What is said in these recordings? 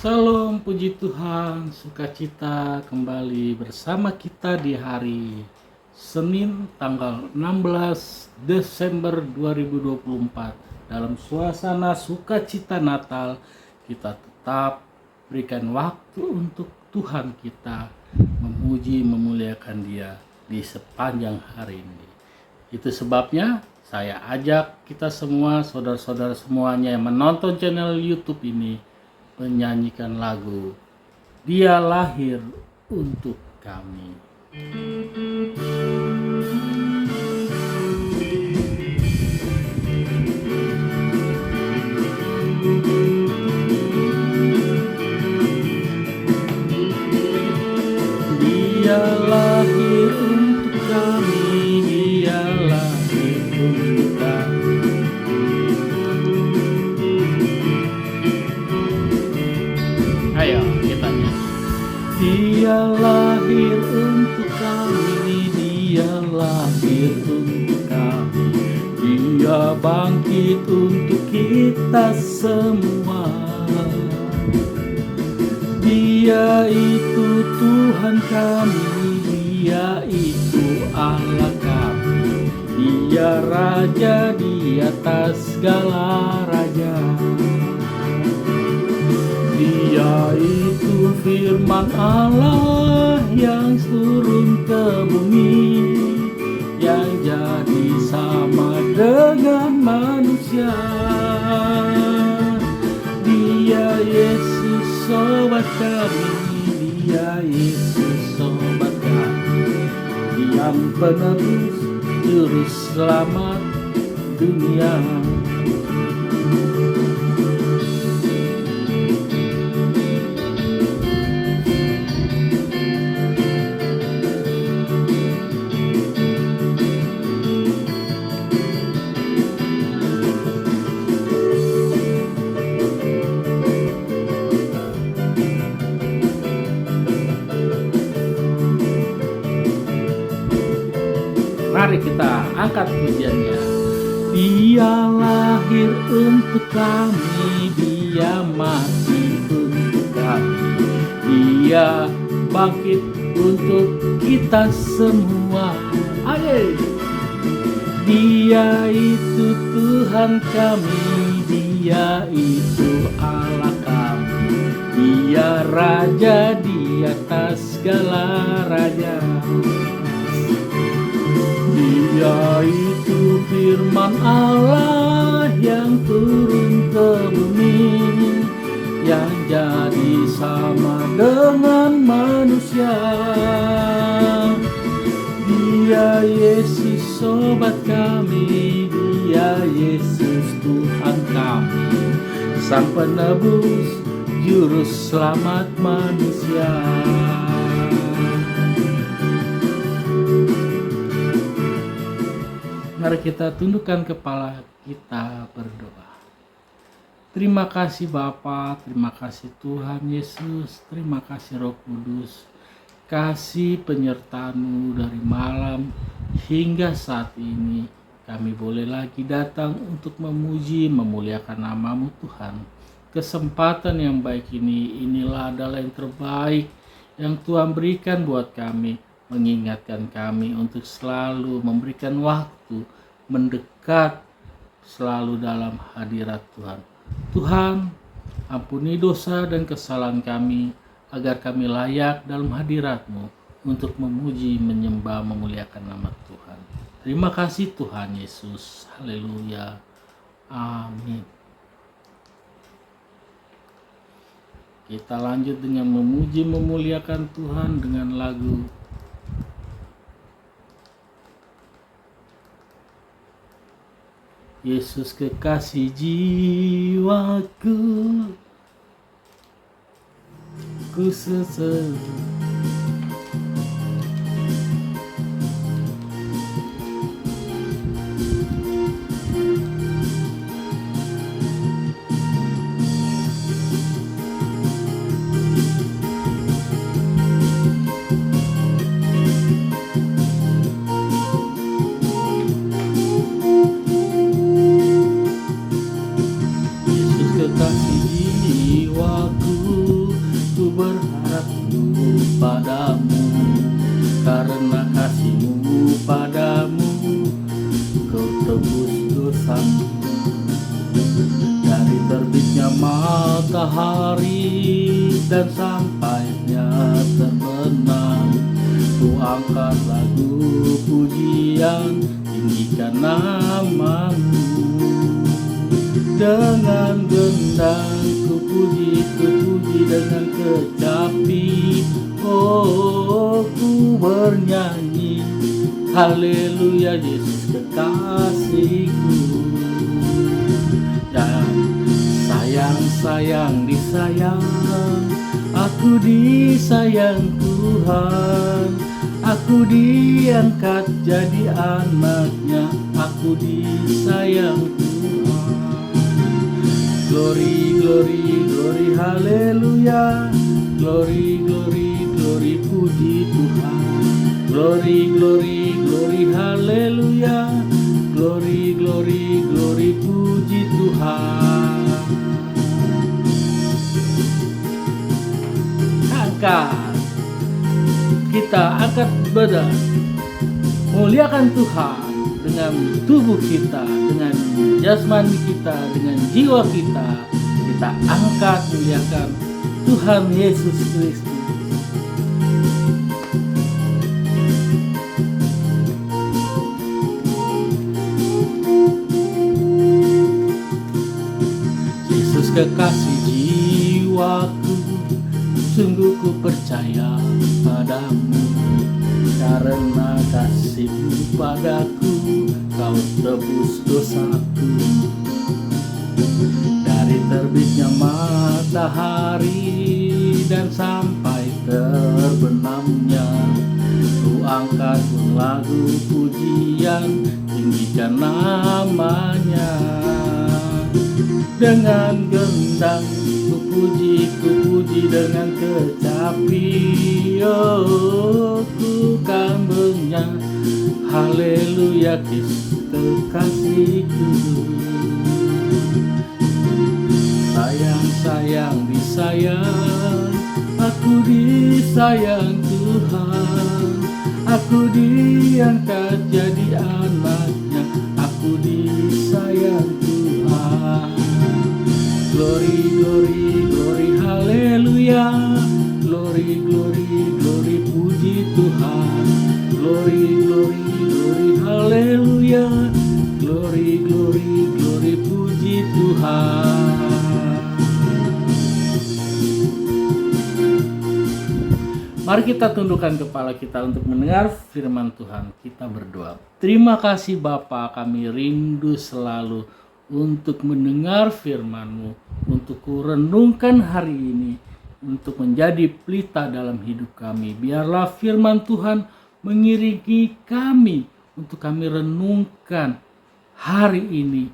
Salam puji Tuhan, sukacita kembali bersama kita di hari Senin tanggal 16 Desember 2024. Dalam suasana sukacita Natal, kita tetap berikan waktu untuk Tuhan kita memuji memuliakan Dia di sepanjang hari ini. Itu sebabnya saya ajak kita semua, saudara-saudara semuanya yang menonton channel YouTube ini, menyanyikan lagu Dia Lahir Untuk Kami. Dia lahir untuk kami, Dia lahir untuk kami. Ayo kita nyanyi. Dia lahir untuk kami, Dia lahir untuk kami. Dia bangkit untuk kita semua. Dia itu Tuhan kami, Dia itu Allah kami. Dia Raja di atas segala raja. Dia itu firman Allah yang turun ke bumi, yang jadi sama dengan manusia. Dia Yesus sobat kami, Dia Yesus sobat kami, yang penebus juru selamat dunia. Mari kita angkat pujiannya. Dia lahir untuk kami, Dia mati untuk kami, Dia bangkit untuk kita semua. Ayo. Dia itu Tuhan kami, Dia itu Allah kami. Dia Raja di atas segala raja. Dia itu firman Allah yang turun ke bumi, yang jadi sama dengan manusia. Dia Yesus sobat kami, Dia Yesus Tuhan kami, Sang Penebus Juru Selamat manusia. Mari kita tundukkan kepala kita berdoa. Terima kasih Bapa, terima kasih Tuhan Yesus, terima kasih Roh Kudus, kasih penyertaan-Mu dari malam hingga saat ini. Kami boleh lagi datang untuk memuji, memuliakan nama-Mu Tuhan. Kesempatan yang baik ini, inilah adalah yang terbaik yang Tuhan berikan buat kami, mengingatkan kami untuk selalu memberikan waktu mendekat selalu dalam hadirat Tuhan. Tuhan, ampuni dosa dan kesalahan kami, agar kami layak dalam hadirat-Mu untuk memuji, menyembah, memuliakan nama Tuhan. Terima kasih Tuhan Yesus. Haleluya. Amin. Kita lanjut dengan memuji, memuliakan Tuhan dengan lagu Yesus kekasih jiwaku, ku sesat. Yesus kekasih jiwaku, padamu. Karena kasih-Mu padamu, Kau tebus dosaku. Dari terbitnya matahari dan sampainya terbenam, Ku angkat lagu pujian, tinggikan nama-Mu. Dengan gendang ku puji dengan kecapi. Oh, ku bernyanyi, haleluya Yesus kekasihku. Dan sayang disayang, aku disayang Tuhan. Aku diangkat jadi anaknya, aku disayang Tuhan. Glory, glory, glory, haleluya. Glory, glory, glory, puji Tuhan. Glory, glory, glory, haleluya. Glory, glory, glory, puji Tuhan. Kita angkat badan, muliakan Tuhan dengan tubuh kita, dengan jasmani kita, dengan jiwa kita. Kita angkat muliakan Tuhan Yesus Kristus. Yesus kekasih jiwaku, sungguh ku percaya padamu. Karena kasih-Mu padaku, Kau tebus dosaku. Dari terbitnya matahari dan sampai terbenamnya, Ku angkat lagu pujian, tinggikan nama-Nya. Dengan gendang ku puji dengan kecapi. Oh, ku kan bernyanyi, haleluya Kristus kekasihku. Sayang disayang, aku disayang Tuhan. Aku diangkat jadi anaknya, aku disayang Tuhan. Glory, glory, glory, haleluya. Glory, glory, glory, puji Tuhan. Glory, glory, glory, haleluya. Glory, glory, glory, puji Tuhan. Mari kita tundukkan kepala kita untuk mendengar firman Tuhan. Kita berdoa. Terima kasih Bapa, kami rindu selalu untuk mendengar firman-Mu, untuk kurenungkan hari ini, untuk menjadi pelita dalam hidup kami. Biarlah firman Tuhan mengiringi kami untuk kami renungkan hari ini,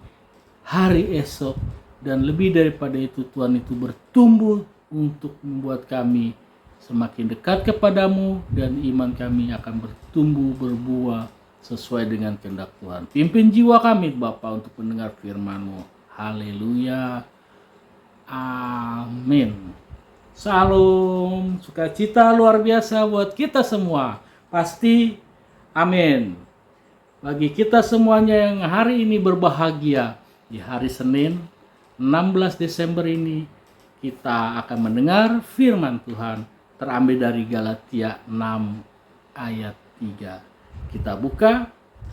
hari esok, dan lebih daripada itu Tuhan itu bertumbuh untuk membuat kami semakin dekat kepadamu, dan iman kami akan bertumbuh berbuah sesuai dengan kehendak Tuhan. Pimpin jiwa kami Bapa untuk mendengar firman-Mu. Haleluya. Amin. Salam sukacita luar biasa buat kita semua. Pasti amin. Bagi kita semuanya yang hari ini berbahagia, di hari Senin 16 Desember ini kita akan mendengar firman Tuhan terambil dari Galatia 6 ayat 3. Kita buka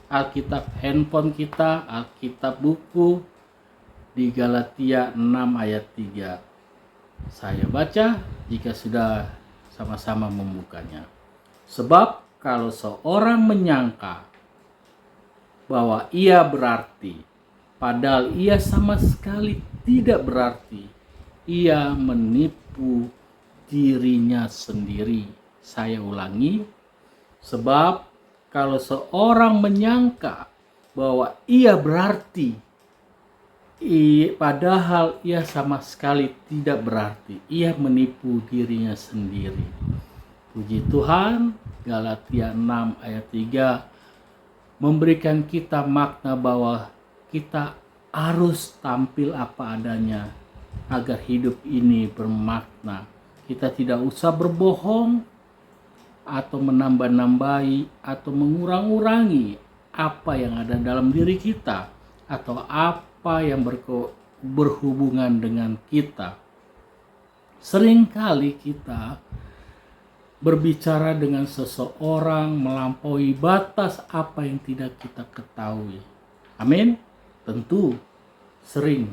Alkitab handphone kita, Alkitab buku di Galatia 6 ayat 3. Saya baca jika sudah sama-sama membukanya. Sebab kalau seorang menyangka bahwa ia berarti, padahal ia sama sekali tidak berarti, ia menipu dirinya sendiri. Saya ulangi. Sebab kalau seorang menyangka bahwa ia berarti, padahal ia sama sekali tidak berarti, ia menipu dirinya sendiri. Puji Tuhan, Galatia 6 ayat 3 memberikan kita makna bahwa kita harus tampil apa adanya agar hidup ini bermakna. Kita tidak usah berbohong, atau menambah-nambahi atau mengurang-urangi apa yang ada dalam diri kita atau apa yang berhubungan dengan kita. Seringkali kita berbicara dengan seseorang melampaui batas apa yang tidak kita ketahui. Amin. Tentu sering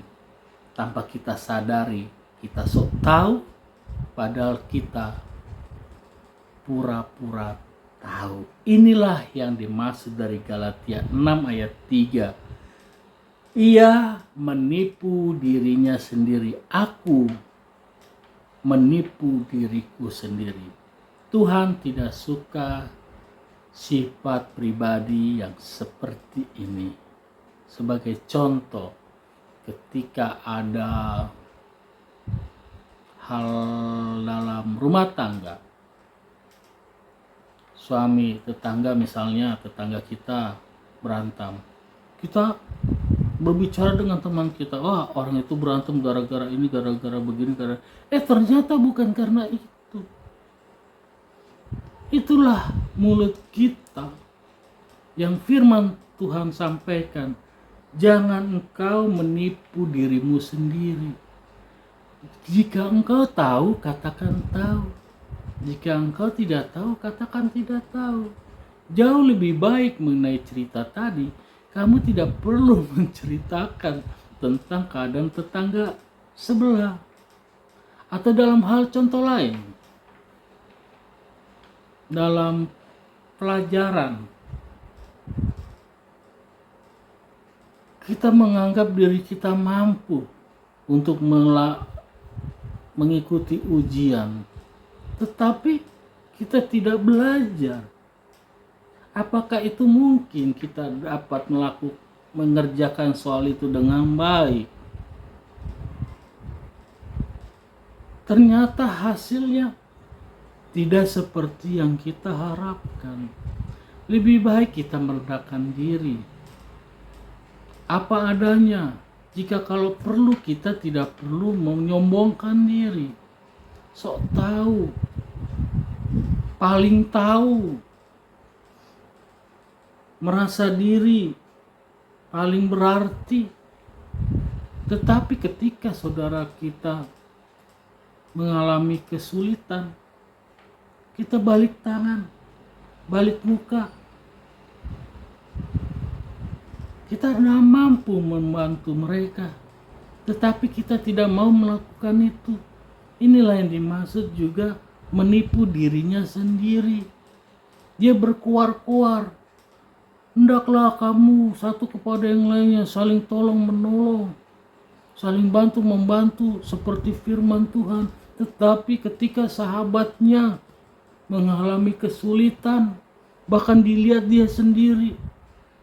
tanpa kita sadari kita sok tahu padahal kita pura-pura tahu. Inilah yang dimaksud dari Galatia 6 ayat 3. Ia menipu dirinya sendiri. Aku menipu diriku sendiri. Tuhan tidak suka sifat pribadi yang seperti ini. Sebagai contoh, ketika ada hal dalam rumah tangga, suami tetangga misalnya, tetangga kita berantem, kita berbicara dengan teman kita, wah orang itu berantem gara-gara ini, gara-gara begini, ternyata bukan karena itu. Itulah mulut kita yang firman Tuhan sampaikan, jangan engkau menipu dirimu sendiri. Jika engkau tahu, katakan tahu. Jika engkau tidak tahu, katakan tidak tahu. Jauh lebih baik mengenai cerita tadi, kamu tidak perlu menceritakan tentang keadaan tetangga sebelah. Atau dalam hal contoh lain, dalam pelajaran, kita menganggap diri kita mampu untuk mengikuti ujian, tetapi kita tidak belajar. Apakah itu mungkin kita dapat mengerjakan soal itu dengan baik? Ternyata hasilnya tidak seperti yang kita harapkan. Lebih baik kita merendahkan diri apa adanya. Jika kalau perlu, kita tidak perlu menyombongkan diri. Sok tahu, paling tahu, merasa diri paling berarti. Tetapi ketika saudara kita mengalami kesulitan, kita balik tangan, balik muka. Kita tidak mampu membantu mereka, tetapi kita tidak mau melakukan itu. Inilah yang dimaksud juga menipu dirinya sendiri. Dia berkuar-kuar, hendaklah kamu satu kepada yang lainnya saling tolong menolong, saling bantu membantu seperti firman Tuhan. Tetapi ketika sahabatnya mengalami kesulitan, bahkan dilihat dia sendiri,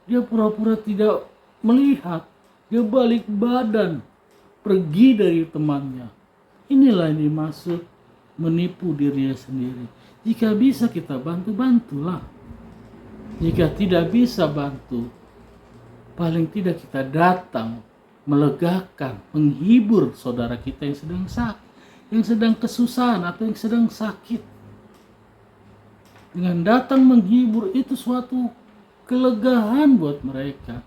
dia pura-pura tidak melihat, dia balik badan, pergi dari temannya. Inilah yang dimaksud menipu dirinya sendiri. Jika bisa kita bantu-bantulah. Jika tidak bisa bantu, paling tidak kita datang melegakan, menghibur saudara kita yang sedang sakit, yang sedang kesusahan atau yang sedang sakit. Dengan datang menghibur itu suatu kelegaan buat mereka.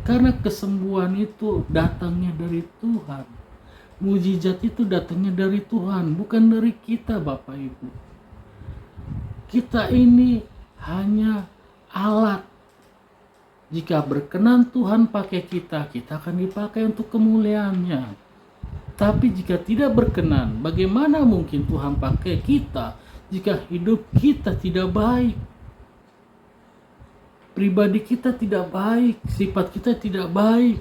Karena kesembuhan itu datangnya dari Tuhan. Mujizat itu datangnya dari Tuhan, bukan dari kita Bapak Ibu. Kita ini hanya alat. Jika berkenan Tuhan pakai kita, kita akan dipakai untuk kemuliaannya. Tapi jika tidak berkenan, bagaimana mungkin Tuhan pakai kita jika hidup kita tidak baik, pribadi kita tidak baik, sifat kita tidak baik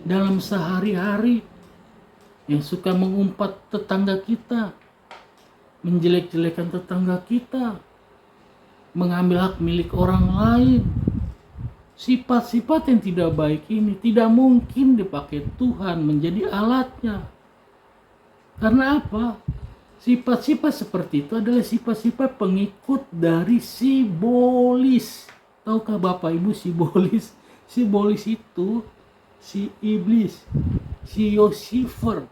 dalam sehari-hari, yang suka mengumpat tetangga kita, menjelek-jelekan tetangga kita, mengambil hak milik orang lain. Sifat-sifat yang tidak baik ini tidak mungkin dipakai Tuhan menjadi alatnya. Karena apa? Sifat-sifat seperti itu adalah sifat-sifat pengikut dari sibolis. Tahukah Bapak Ibu sibolis? Sibolis itu si iblis, si Lucifer.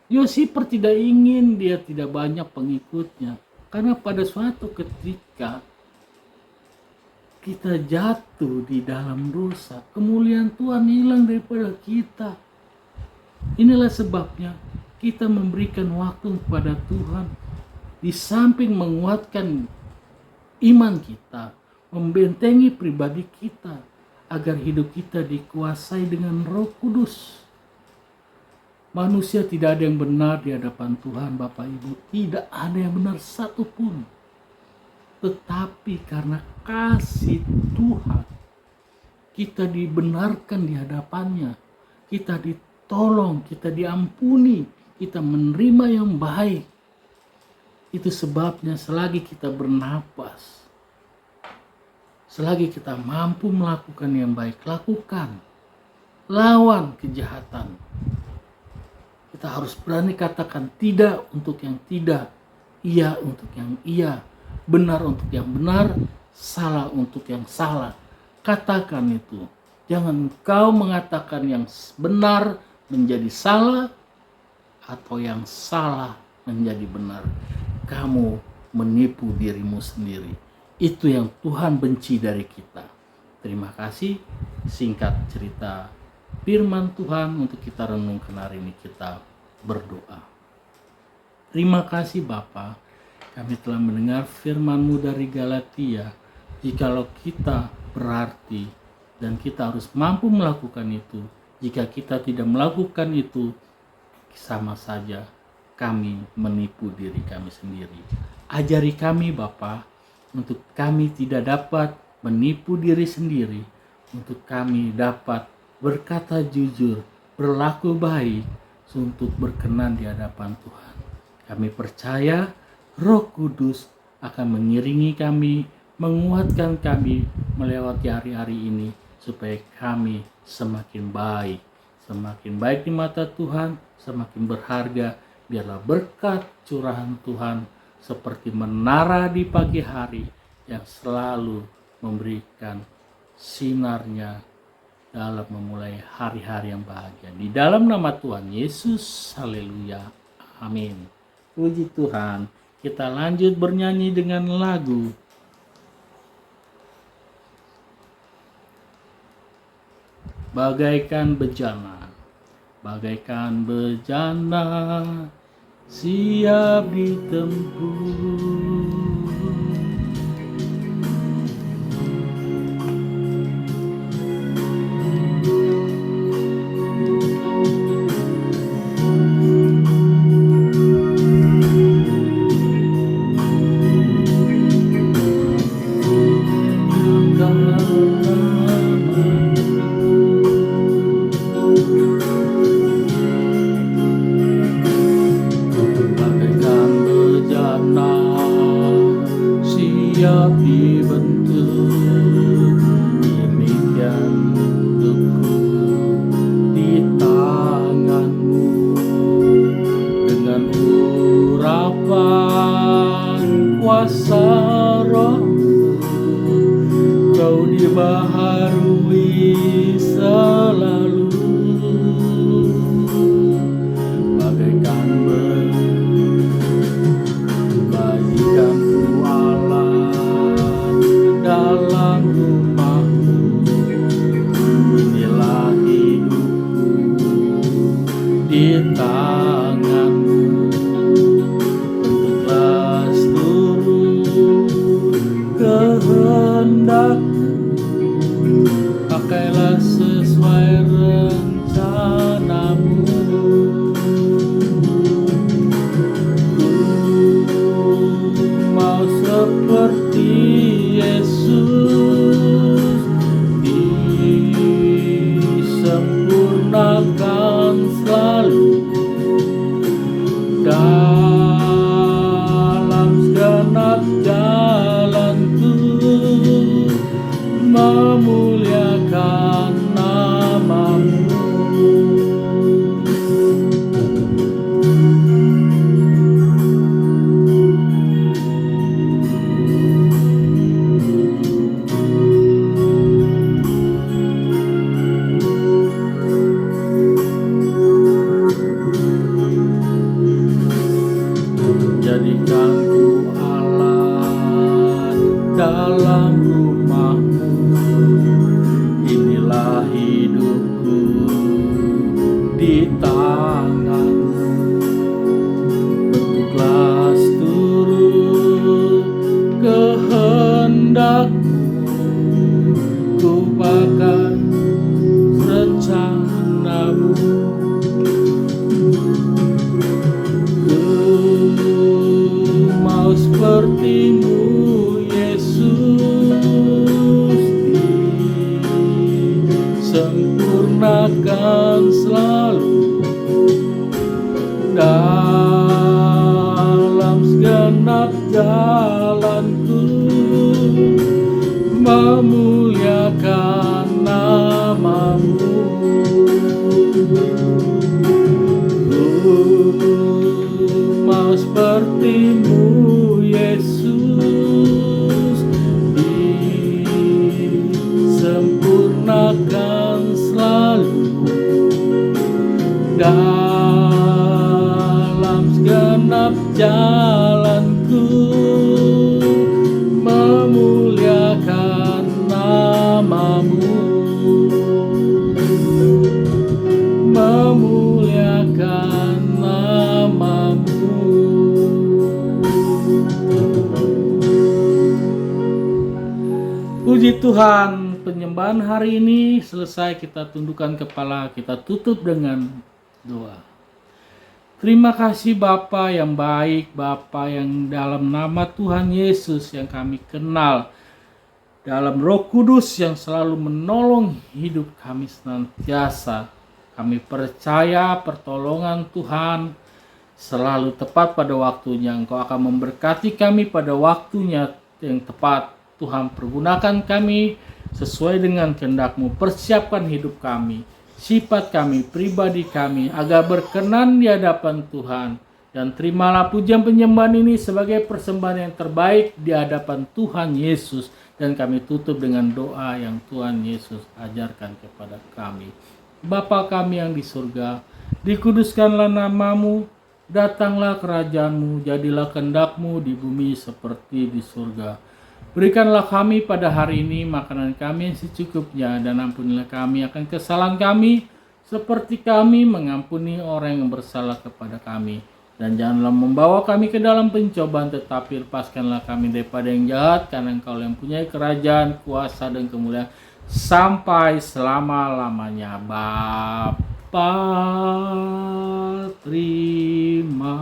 Yosifat tidak ingin dia tidak banyak pengikutnya, karena pada suatu ketika kita jatuh di dalam dosa, kemuliaan Tuhan hilang daripada kita. Inilah sebabnya kita memberikan waktu kepada Tuhan, di samping menguatkan iman kita, membentengi pribadi kita, agar hidup kita dikuasai dengan Roh Kudus. Manusia tidak ada yang benar di hadapan Tuhan, Bapak Ibu. Tidak ada yang benar satupun. Tetapi karena kasih Tuhan, kita dibenarkan di hadapannya. Kita ditolong, kita diampuni, kita menerima yang baik. Itu sebabnya selagi kita bernapas, selagi kita mampu melakukan yang baik, lakukan. Lawan kejahatan. Kita harus berani katakan tidak untuk yang tidak, iya untuk yang iya, benar untuk yang benar, salah untuk yang salah. Katakan itu. Jangan kau mengatakan yang benar menjadi salah, atau yang salah menjadi benar. Kamu menipu dirimu sendiri. Itu yang Tuhan benci dari kita. Terima kasih. Singkat cerita firman Tuhan untuk kita renungkan hari ini, kita berdoa. Terima kasih Bapa, kami telah mendengar firman-Mu dari Galatia. Jikalau kita berarti dan kita harus mampu melakukan itu, jika kita tidak melakukan itu, sama saja kami menipu diri kami sendiri. Ajari kami Bapa, untuk kami tidak dapat menipu diri sendiri, untuk kami dapat berkata jujur, berlaku baik, untuk berkenan di hadapan Tuhan. Kami percaya Roh Kudus akan mengiringi kami, menguatkan kami melewati hari-hari ini, supaya kami semakin baik di mata Tuhan, semakin berharga. Biarlah berkat curahan Tuhan seperti menara di pagi hari yang selalu memberikan sinarnya dalam memulai hari-hari yang bahagia. Di dalam nama Tuhan Yesus, haleluya, amin. Puji Tuhan. Kita lanjut bernyanyi dengan lagu Bagaikan bejana, bagaikan bejana, siap ditempur. Siap dibentuk, demikian untukku di tanganmu, dengan urapan kuasa Roh-Mu, kau dibaharui selalu, bagaikan bagikan dalam rumah-Mu. Inilah hidupku di tangan-Mu, bentuklah seluruh kehendak-Mu, pakailah sesuai rencana-Mu. Ku mau seperti Yesus, disempurnakan selalu jalanku, memuliakan namamu, memuliakan namamu. Puji Tuhan, penyembahan hari ini selesai, kita tundukkan kepala, kita tutup dengan doa. Terima kasih Bapa yang baik, Bapa yang dalam nama Tuhan Yesus yang kami kenal, dalam Roh Kudus yang selalu menolong hidup kami senantiasa. Kami percaya pertolongan Tuhan selalu tepat pada waktunya. Engkau akan memberkati kami pada waktunya yang tepat. Tuhan, pergunakan kami sesuai dengan kehendak-Mu. Persiapkan hidup kami, sifat kami, pribadi kami, agar berkenan di hadapan Tuhan. Dan terimalah pujian penyembahan ini sebagai persembahan yang terbaik di hadapan Tuhan Yesus. Dan kami tutup dengan doa yang Tuhan Yesus ajarkan kepada kami. Bapa kami yang di surga, dikuduskanlah nama-Mu, datanglah kerajaan-Mu, jadilah kehendak-Mu di bumi seperti di surga. Berikanlah kami pada hari ini makanan kami yang secukupnya, dan ampunilah kami akan kesalahan kami, seperti kami mengampuni orang yang bersalah kepada kami. Dan janganlah membawa kami ke dalam pencobaan, tetapi lepaskanlah kami daripada yang jahat, karena Engkau yang punya kerajaan, kuasa, dan kemuliaan sampai selama-lamanya. Bapa, terima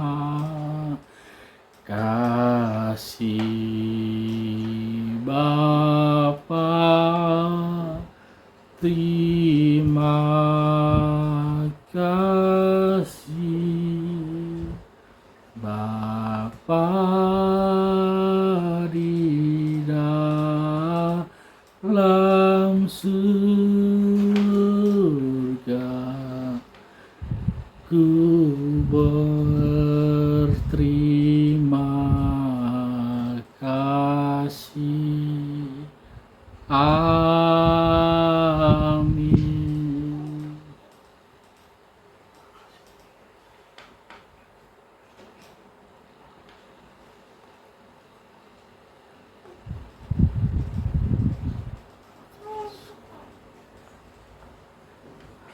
kasih. Bapa, terima kasih. Bapa di dalam surga, ku berterima kasih. Amin.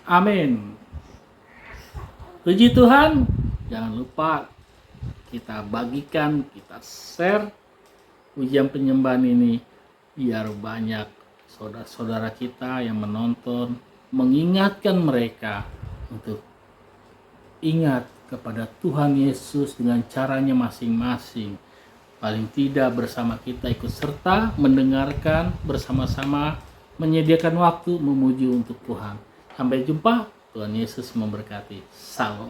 Amin. Puji Tuhan. Jangan lupa kita bagikan, kita share pujian penyembahan ini, biar banyak saudara-saudara kita yang menonton, mengingatkan mereka untuk ingat kepada Tuhan Yesus dengan caranya masing-masing. Paling tidak bersama kita ikut serta mendengarkan bersama-sama, menyediakan waktu memuji untuk Tuhan. Sampai jumpa, Tuhan Yesus memberkati. Salam.